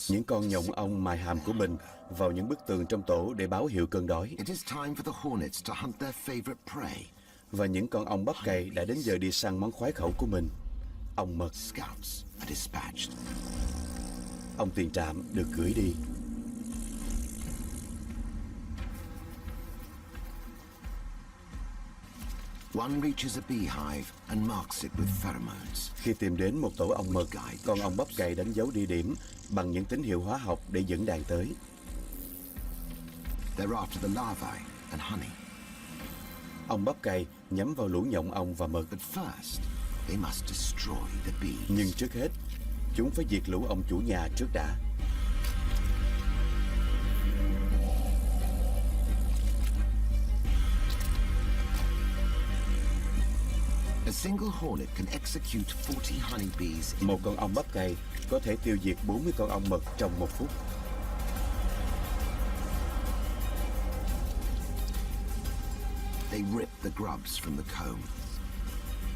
Những con nhộng ong mài hàm của mình vào những bức tường trong tổ để báo hiệu cơn đói. Và những con ong bắp cày đã đến giờ đi săn món khoái khẩu của mình, ong mật. Ong tiền trạm được gửi đi. Khi tìm đến một tổ ong mật, con ong bắp cày đánh dấu địa điểm bằng những tín hiệu hóa học để dẫn đàn tới. Ong bắp cày nhắm vào lũ nhộng ong và mật. Nhưng trước hết, chúng phải diệt lũ ong chủ nhà trước đã. Một con ong bắp cày có thể tiêu diệt 40 con ong mật trong 1 phút.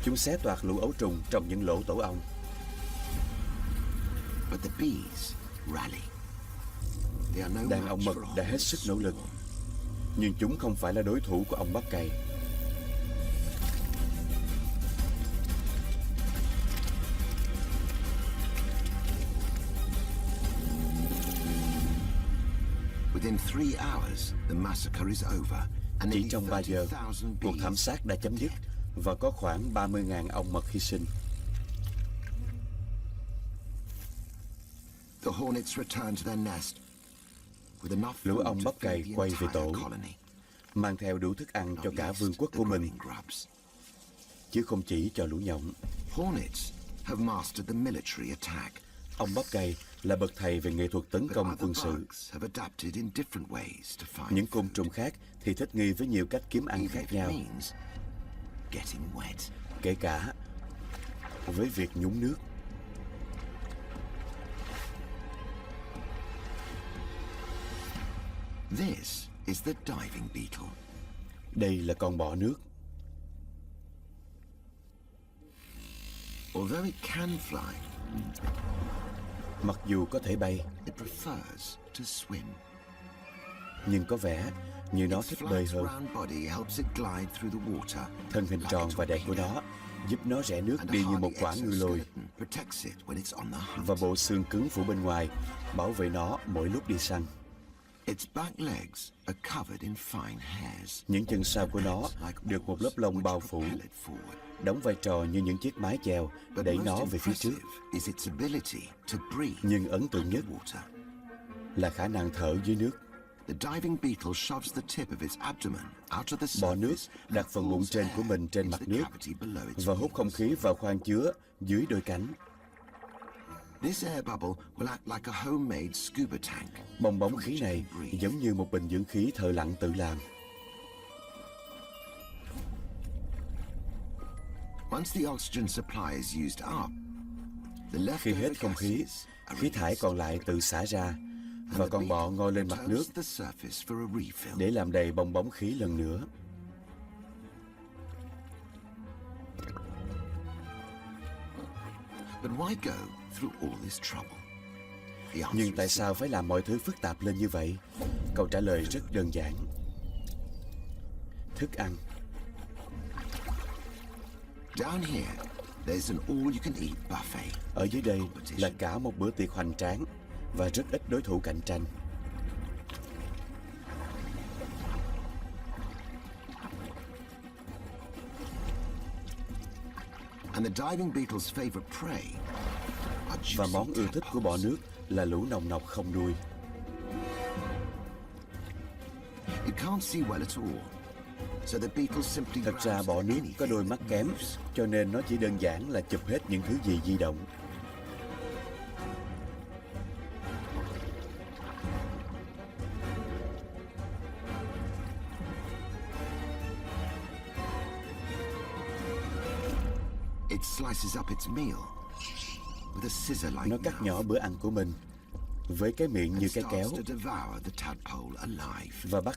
Chúng xé toạc lũ ấu trùng trong những lỗ tổ ong. Đàn ong mật đã hết sức nỗ lực, nhưng chúng không phải là đối thủ của ong bắp cày. Chỉ trong 3 giờ, cuộc thảm sát đã chấm dứt và có khoảng 30.000 ong mật hy sinh. Lũ ong bắp cày quay về tổ, mang theo đủ thức ăn cho cả vương quốc của mình, chứ không chỉ cho lũ nhộng. Ong bắp cày là bậc thầy về nghệ thuật tấn công quân sự. Những côn trùng khác thì thích nghi với nhiều cách kiếm ăn khác nhau, kể cả với việc nhúng nước. Đây là con bọ nước. Mặc dù có thể bay, nhưng có vẻ như nó thích bơi hơn. Thân hình tròn và đẹp của nó giúp nó rẽ nước đi như một quả ngư lôi, và bộ xương cứng phủ bên ngoài bảo vệ nó mỗi lúc đi săn. Những chân sau của nó được một lớp lông bao phủ, đóng vai trò như những chiếc mái chèo đẩy nó về phía trước. Nhưng ấn tượng nhất là khả năng thở dưới nước. Bọ nước đặt phần bụng trên của mình trên mặt nước và hút không khí vào khoang chứa dưới đôi cánh. Bong bóng khí này giống như một bình dưỡng khí thợ lặn tự làm. Khi hết không khí, khí thải còn lại tự xả ra, và con bọ ngoi lên mặt nước để làm đầy bong bóng khí lần nữa. Nhưng tại sao phải làm mọi thứ phức tạp lên như vậy? Câu trả lời rất đơn giản. Thức ăn. Ở dưới đây là cả một bữa tiệc hoành tráng và rất ít đối thủ cạnh tranh. Và món ưa thích của bọ nước là lũ nòng nọc không đuôi. Thật ra bọ nước có đôi mắt kém, cho nên nó chỉ đơn giản là chụp hết những thứ gì di động. Nó cắt nhỏ bữa ăn của mình với cái miệng như cái kéo và bắt